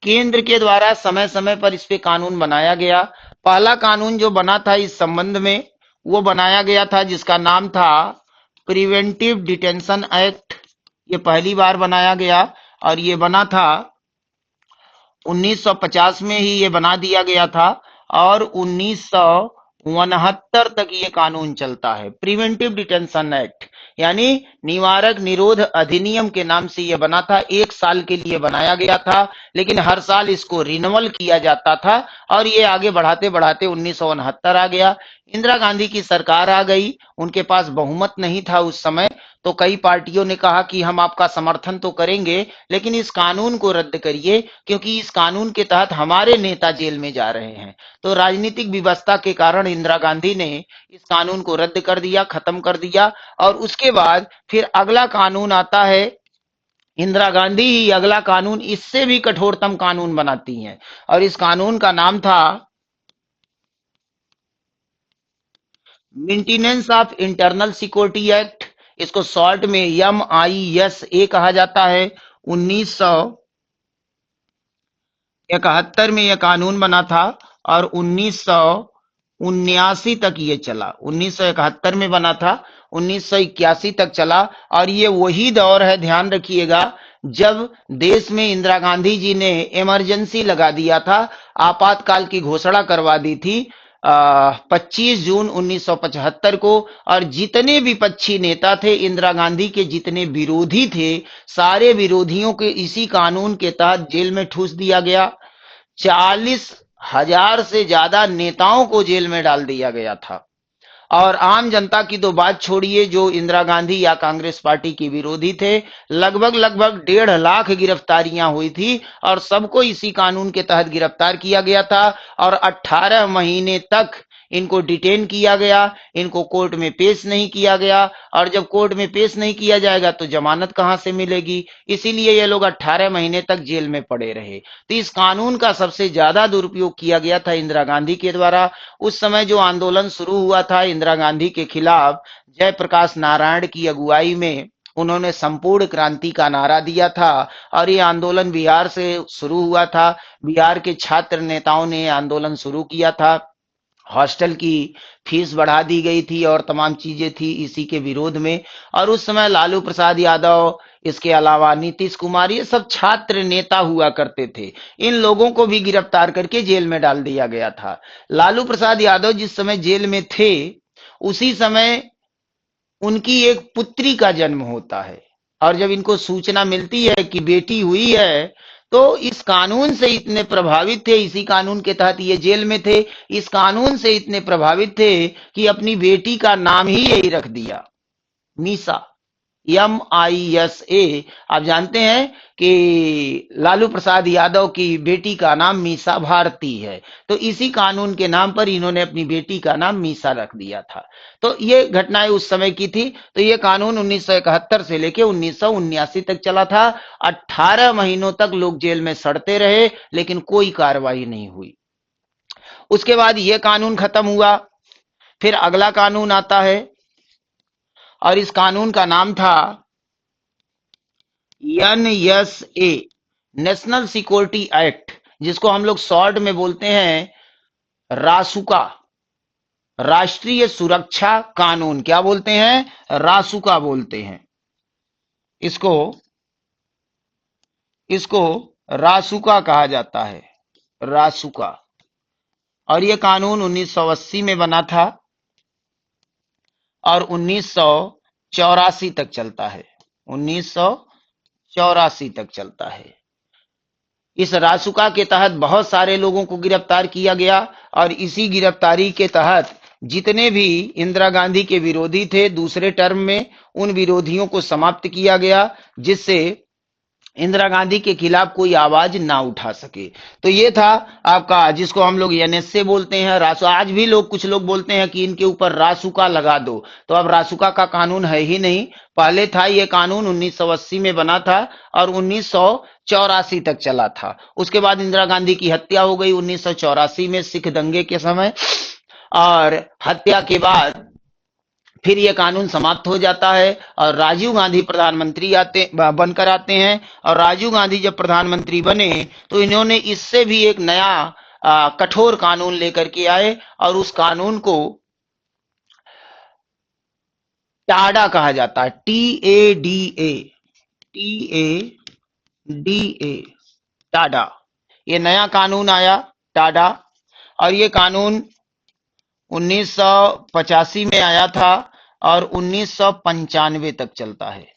केंद्र के द्वारा समय समय पर इस पे कानून बनाया गया। पहला कानून जो बना था इस संबंध में, वो बनाया गया था जिसका नाम था प्रिवेंटिव डिटेंशन एक्ट। ये पहली बार बनाया गया और ये बना था 1950 में ही ये बना दिया गया था, और 1969 तक ये कानून चलता है। प्रिवेंटिव डिटेंशन एक्ट यानी निवारक निरोध अधिनियम के नाम से ये बना था। 1 साल के लिए बनाया गया था, लेकिन हर साल इसको रिन्यूअल किया जाता था और ये आगे बढ़ाते बढ़ाते 1969 आ गया। इंदिरा गांधी की सरकार आ गई, उनके पास बहुमत नहीं था उस समय, तो कई पार्टियों ने कहा कि हम आपका समर्थन तो करेंगे, लेकिन इस कानून को रद्द करिए, क्योंकि इस कानून के तहत हमारे नेता जेल में जा रहे हैं। तो राजनीतिक व्यवस्था के कारण इंदिरा गांधी ने इस कानून को रद्द कर दिया, खत्म कर दिया। और उसके बाद फिर अगला कानून आता है, इंदिरा गांधी ही अगला कानून, इससे भी कठोरतम कानून बनाती हैं, और इस कानून का नाम था maintenance of internal security act. इसको शॉर्ट में MISA कहा जाता है। 1900 71 में यह कानून बना था और 1979 तक ये चला। 1971 में बना था, 1981 तक चला। और ये वही दौर है, ध्यान रखिएगा, जब देश में इंदिरा गांधी जी ने इमरजेंसी लगा दिया था, आपातकाल की घोषणा करवा दी थी 25 जून 1975 को। और जितने विपक्षी नेता थे, इंदिरा गांधी के जितने विरोधी थे, सारे विरोधियों के इसी कानून के तहत जेल में ठूस दिया गया। 40,000 से ज्यादा नेताओं को जेल में डाल दिया गया था। और आम जनता की तो बात छोड़िए, जो इंदिरा गांधी या कांग्रेस पार्टी के विरोधी थे, लगभग लगभग 1.5 लाख गिरफ्तारियां हुई थी और सबको इसी कानून के तहत गिरफ्तार किया गया था। और 18 महीने तक इनको डिटेन किया गया, इनको कोर्ट में पेश नहीं किया गया। और जब कोर्ट में पेश नहीं किया जाएगा तो जमानत कहां से मिलेगी? इसीलिए ये लोग 18 महीने तक जेल में पड़े रहे। तो इस कानून का सबसे ज्यादा दुरुपयोग किया गया था इंदिरा गांधी के द्वारा। उस समय जो आंदोलन शुरू हुआ था इंदिरा गांधी के खिलाफ, जयप्रकाश नारायण की अगुवाई में उन्होंने संपूर्ण क्रांति का नारा दिया था। और ये आंदोलन बिहार से शुरू हुआ था। बिहार के छात्र नेताओं ने आंदोलन शुरू किया था। हॉस्टल की फीस बढ़ा दी गई थी और तमाम चीजें थी इसी के विरोध में। और उस समय लालू प्रसाद यादव, इसके अलावा नीतीश कुमार, ये सब छात्र नेता हुआ करते थे। इन लोगों को भी गिरफ्तार करके जेल में डाल दिया गया था। लालू प्रसाद यादव जिस समय जेल में थे, उसी समय उनकी एक पुत्री का जन्म होता है। और जब इनको सूचना मिलती है कि बेटी हुई है, तो इस कानून से इतने प्रभावित थे, इसी कानून के तहत ये जेल में थे, इस कानून से इतने प्रभावित थे कि अपनी बेटी का नाम ही यही रख दिया, मीसा, MISA। आप जानते हैं कि लालू प्रसाद यादव की बेटी का नाम मीसा भारती है। तो इसी कानून के नाम पर इन्होंने अपनी बेटी का नाम मीसा रख दिया था। तो ये घटनाएं उस समय की थी। तो ये कानून 1971 से लेके 1979 तक चला था। 18 महीनों तक लोग जेल में सड़ते रहे, लेकिन कोई कार्रवाई नहीं हुई। उसके बाद ये कानून खत्म हुआ। फिर अगला कानून आता है और इस कानून का नाम था NSA, नेशनल सिक्योरिटी एक्ट, जिसको हम लोग शॉर्ट में बोलते हैं रासुका, राष्ट्रीय सुरक्षा कानून। क्या बोलते हैं? रासुका बोलते हैं इसको। इसको रासुका कहा जाता है, रासुका। और यह कानून 1980 में बना था और 1984 तक चलता है। 1984 तक चलता है। इस रासुका के तहत बहुत सारे लोगों को गिरफ्तार किया गया। और इसी गिरफ्तारी के तहत जितने भी इंदिरा गांधी के विरोधी थे दूसरे टर्म में, उन विरोधियों को समाप्त किया गया, जिससे इंदिरा गांधी के खिलाफ कोई आवाज ना उठा सके। तो ये था आपका, जिसको हम लोग NSA बोलते हैं, रासु। आज भी लोग, कुछ लोग बोलते हैं कि इनके ऊपर रासुका लगा दो। तो अब रासुका का कानून है ही नहीं, पहले था। ये कानून 1980 में बना था और 1984 तक चला था। उसके बाद इंदिरा गांधी की हत्या हो गई 1984 में, सिख दंगे के समय। और हत्या के बाद फिर ये कानून समाप्त हो जाता है और राजीव गांधी प्रधानमंत्री बनकर आते हैं। और राजीव गांधी जब प्रधानमंत्री बने तो इन्होंने इससे भी एक नया कठोर कानून लेकर के आए और उस कानून को टाडा कहा जाता है, TADA, टाडा। ये नया कानून आया, टाडा। और ये कानून 1985 में आया था और 1995 तक चलता है।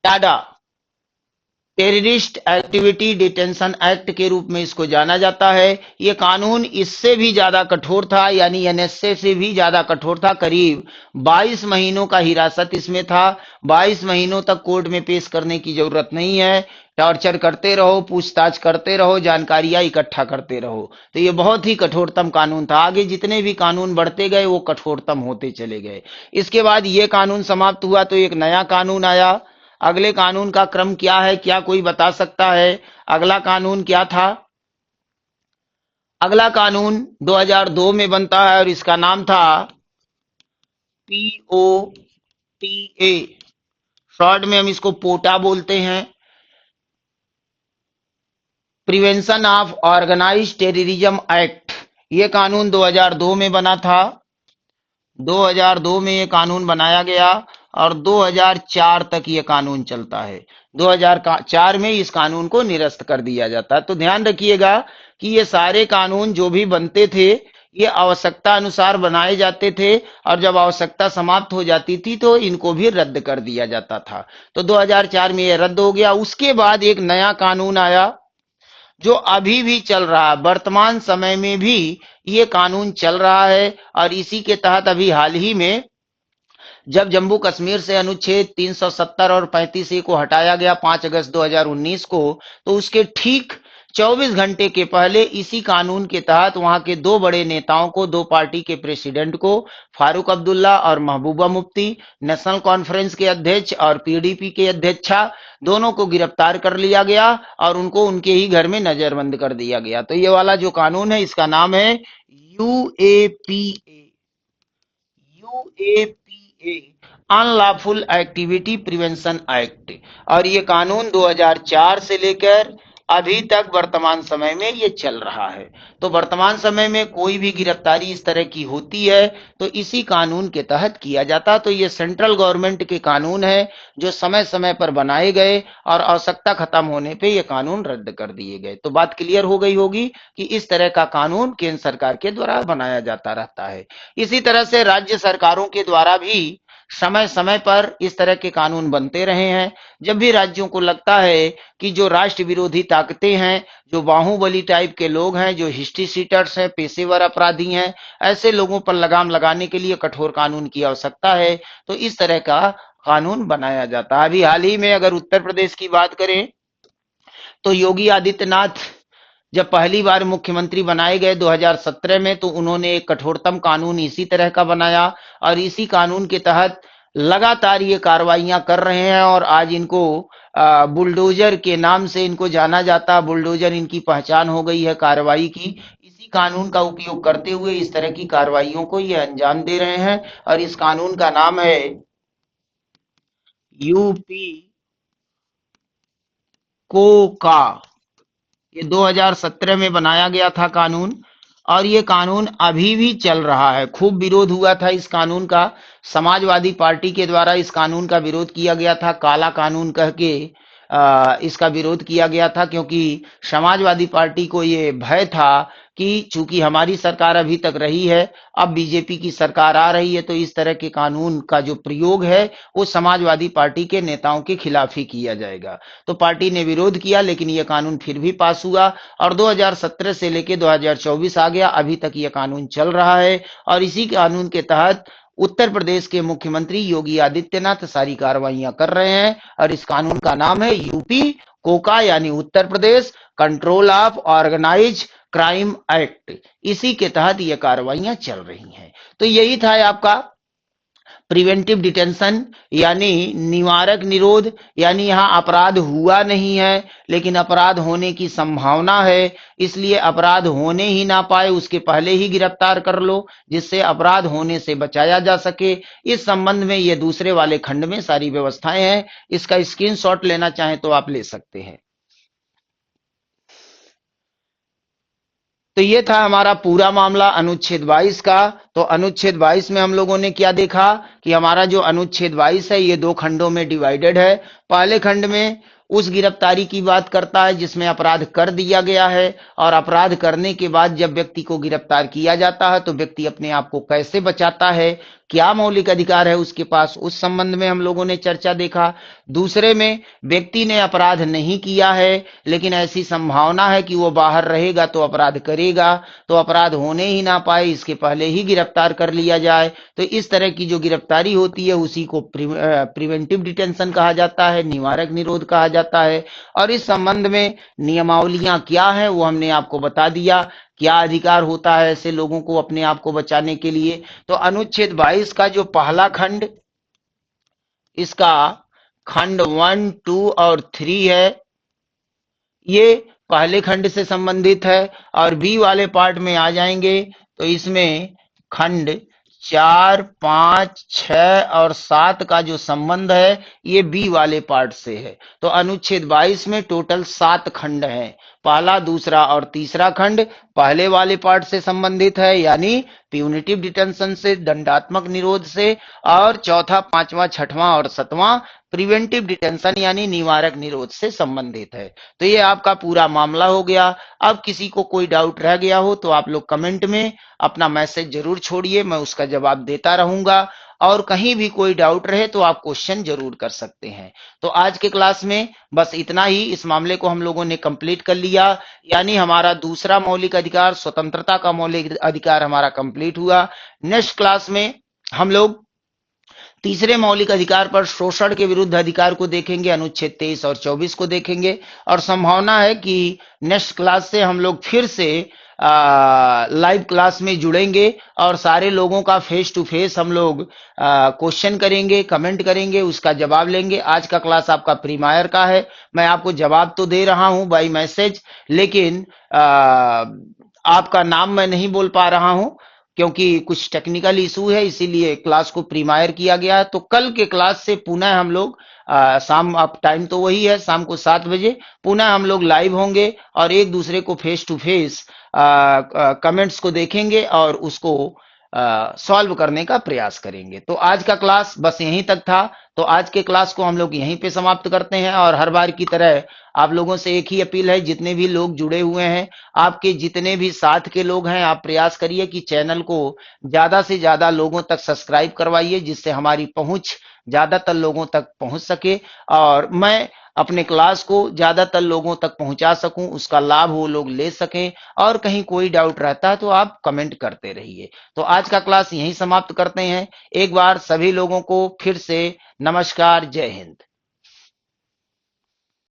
Tada terrorist activity detention act के रूप में इसको जाना जाता है। ये कानून इससे भी ज्यादा कठोर था, यानी NSA से भी ज्यादा कठोर था। करीब 22 महीनों का हिरासत इसमें था। 22 महीनों तक कोर्ट में पेश करने की जरूरत नहीं है। टॉर्चर करते रहो, पूछताछ करते रहो, जानकारियां इकट्ठा करते रहो। तो ये बहुत ही कठोरतम कानून था। आगे जितने भी कानून बढ़ते गए वो कठोरतम होते चले गए। इसके बाद ये कानून समाप्त हुआ तो एक नया कानून आया। अगले कानून का क्रम क्या है, क्या कोई बता सकता है? अगला कानून क्या था? अगला कानून 2002 में बनता है और इसका नाम था POTA। शॉर्ट में हम इसको पोटा बोलते हैं, prevention of organised terrorism act, ये कानून 2002 में बना था। 2002 में ये कानून बनाया गया और 2004 तक ये कानून चलता है। 2004 में इस कानून को निरस्त कर दिया जाता है। तो ध्यान रखिएगा कि ये सारे कानून जो भी बनते थे, ये आवश्यकता अनुसार बनाए जाते थे और जब आवश्यकता समाप्त हो जाती थी तो इनको भी रद्द कर दिया जाता था। तो 2004 में ये रद्द हो गया। उसके बाद एक नया कानून आया जो अभी भी चल रहा है, वर्तमान समय में भी ये कानून चल रहा है। और इसी के तहत अभी हाल ही में जब जम्मू कश्मीर से अनुच्छेद 370 और 35A को हटाया गया 5 अगस्त 2019 को, तो उसके ठीक 24 घंटे के पहले इसी कानून के तहत वहां के दो बड़े नेताओं को, दो पार्टी के प्रेसिडेंट को, फारूक अब्दुल्ला और महबूबा मुफ्ती, नेशनल कॉन्फ्रेंस के अध्यक्ष और पीडीपी के अध्यक्षा, दोनों को गिरफ्तार कर लिया गया और उनको उनके ही घर में नजरबंद कर दिया गया। तो ये वाला जो कानून है इसका नाम है UAPA. UAPA unlawful activity prevention act. और ये कानून 2004 से लेकर अभी तक वर्तमान समय में ये चल रहा है। तो वर्तमान समय में कोई भी गिरफ्तारी इस तरह की होती है तो इसी कानून के तहत किया जाता। तो ये सेंट्रल गवर्नमेंट के कानून है जो समय समय पर बनाए गए और आवश्यकता खत्म होने पे ये कानून रद्द कर दिए गए। तो बात क्लियर हो गई होगी कि इस तरह का कानून केंद्र सरकार के द्वारा बनाया जाता रहता है। इसी तरह से राज्य सरकारों के द्वारा भी समय समय पर इस तरह के कानून बनते रहे हैं। जब भी राज्यों को लगता है कि जो राष्ट्र विरोधी ताकतें हैं, जो बाहुबली टाइप के लोग हैं, जो हिस्ट्री सीटर्स हैं, पेशेवर अपराधी हैं, ऐसे लोगों पर लगाम लगाने के लिए कठोर कानून की आवश्यकता है, तो इस तरह का कानून बनाया जाता है। अभी हाल ही में अगर उत्तर प्रदेश की बात करें तो योगी आदित्यनाथ जब पहली बार मुख्यमंत्री बनाए गए 2017 में, तो उन्होंने एक कठोरतम कानून इसी तरह का बनाया और इसी कानून के तहत लगातार ये कार्रवाइयां कर रहे हैं। और आज इनको बुलडोजर के नाम से इनको जाना जाता है। बुलडोजर इनकी पहचान हो गई है कार्रवाई की। इसी कानून का उपयोग करते हुए इस तरह की कार्रवाइयों को ये अंजाम दे रहे हैं और इस कानून का नाम है यूपी कोका। ये 2017 में बनाया गया था कानून और ये कानून अभी भी चल रहा है। खूब विरोध हुआ था इस कानून का। समाजवादी पार्टी के द्वारा इस कानून का विरोध किया गया था, काला कानून कह के इसका विरोध किया गया था, क्योंकि समाजवादी पार्टी को ये भय था कि चूंकि हमारी सरकार अभी तक रही है, अब बीजेपी की सरकार आ रही है, तो इस तरह के कानून का जो प्रयोग है वो समाजवादी पार्टी के नेताओं के खिलाफ ही किया जाएगा। तो पार्टी ने विरोध किया लेकिन यह कानून फिर भी पास हुआ और 2017 से लेकर 2024 आ गया, अभी तक यह कानून चल रहा है। और इसी कानून के तहत उत्तर प्रदेश के मुख्यमंत्री योगी आदित्यनाथ सारी कार्रवाइयां कर रहे हैं और इस कानून का नाम है यूपी कोका, यानी Uttar Pradesh control of organise crime act. इसी के तहत ये कार्रवाइयां चल रही हैं। तो यही था आपका प्रिवेंटिव डिटेंशन, यानी निवारक निरोध। यानी यहां अपराध हुआ नहीं है लेकिन अपराध होने की संभावना है, इसलिए अपराध होने ही ना पाए उसके पहले ही गिरफ्तार कर लो जिससे अपराध होने से बचाया जा सके। इस संबंध में ये दूसरे वाले खंड में सारी व्यवस्थाएं हैं। इसका स्क्रीनशॉट लेना चाहें तो आप ले सकते हैं। तो ये था हमारा पूरा मामला अनुच्छेद 22 का। तो अनुच्छेद 22 में हम लोगों ने क्या देखा कि हमारा जो अनुच्छेद 22 है ये दो खंडों में डिवाइडेड है। पहले खंड में उस गिरफ्तारी की बात करता है जिसमें अपराध कर दिया गया है और अपराध करने के बाद जब व्यक्ति को गिरफ्तार किया जाता है तो व्यक्ति अपने आप को कैसे बचाता है, क्या मौलिक अधिकार है उसके पास, उस संबंध में हम लोगों ने चर्चा देखा। दूसरे में व्यक्ति ने अपराध नहीं किया है लेकिन ऐसी संभावना है कि वो बाहर रहेगा तो अपराध करेगा, तो अपराध होने ही ना पाए इसके पहले ही गिरफ्तार कर लिया जाए। तो इस तरह की जो गिरफ्तारी होती है उसी को प्रिवेंटिव डिटेंशन कहा जाता है, निवारक निरोध कहा जाता है। और इस संबंध में नियमावलियां क्या है वो हमने आपको बता दिया, क्या अधिकार होता है ऐसे लोगों को अपने आप को बचाने के लिए। तो अनुच्छेद 22 का जो पहला खंड, इसका खंड 1, 2 और 3 है, ये पहले खंड से संबंधित है। और बी वाले पार्ट में आ जाएंगे तो इसमें खंड 4, 5, 6 और 7 का जो संबंध है ये बी वाले पार्ट से है। तो अनुच्छेद 22 में टोटल 7 खंड हैं। पहला, दूसरा और तीसरा खंड पहले वाले पार्ट से संबंधित है, यानी प्यूनिटिव डिटेंशन से, दंडात्मक निरोध से, और चौथा, पांचवा, छठवां और सतवां प्रिवेंटिव डिटेंशन यानी निवारक निरोध से संबंधित है। तो ये आपका पूरा मामला हो गया। अब किसी को कोई डाउट रह गया हो तो आप लोग कमेंट में अपना मैसेज जरूर छोड़िए, मैं उसका जवाब देता रहूंगा। और कहीं भी कोई डाउट रहे तो आप क्वेश्चन जरूर कर सकते हैं। तो आज के क्लास में बस इतना ही, इस मामले को हम लोगों ने कंप्लीट कर लिया, यानी हमारा दूसरा मौलिक अधिकार, स्वतंत्रता का मौलिक अधिकार हमारा कंप्लीट हुआ। नेक्स्ट क्लास में हम लोग तीसरे मौलिक अधिकार पर शोषण के विरुद्ध अधिकार को देखेंगे, अनुच्छेद 23 और 24 को देखेंगे। और संभावना है कि नेक्स्ट क्लास से हम लोग फिर से लाइव क्लास में जुड़ेंगे और सारे लोगों का फेस टू फेस हम लोग क्वेश्चन करेंगे, कमेंट करेंगे, उसका जवाब लेंगे। आज का क्लास आपका प्रीमायर का है, मैं आपको जवाब तो दे रहा हूं बाय मैसेज, लेकिन आपका नाम मैं नहीं बोल पा रहा हूं क्योंकि कुछ टेक्निकल इशू है, इसीलिए क्लास को प्रीमायर किया गया है। तो कल के क्लास से पुनः हम लोग शाम, अब टाइम तो वही है, शाम को 7 बजे पुनः हम लोग लाइव होंगे और एक दूसरे को फेस टू फेस कमेंट्स को देखेंगे और उसको सॉल्व करने का प्रयास करेंगे। तो आज का क्लास बस यहीं तक था। तो आज के क्लास को हम लोग यहीं पे समाप्त करते हैं और हर बार की तरह आप लोगों से एक ही अपील है, जितने भी लोग जुड़े हुए हैं, आपके जितने भी साथ के लोग हैं, आप प्रयास करिए कि चैनल को ज्यादा से ज्यादा लोगों तक सब्सक्राइब करवाइए, जिससे हमारी पहुंच ज्यादातर लोगों तक पहुंच सके और मैं अपने क्लास को ज्यादातर लोगों तक पहुंचा सकूं, उसका लाभ वो लोग ले सकें। और कहीं कोई डाउट रहता है तो आप कमेंट करते रहिए। तो आज का क्लास यहीं समाप्त करते हैं। एक बार सभी लोगों को फिर से नमस्कार, जय हिंद।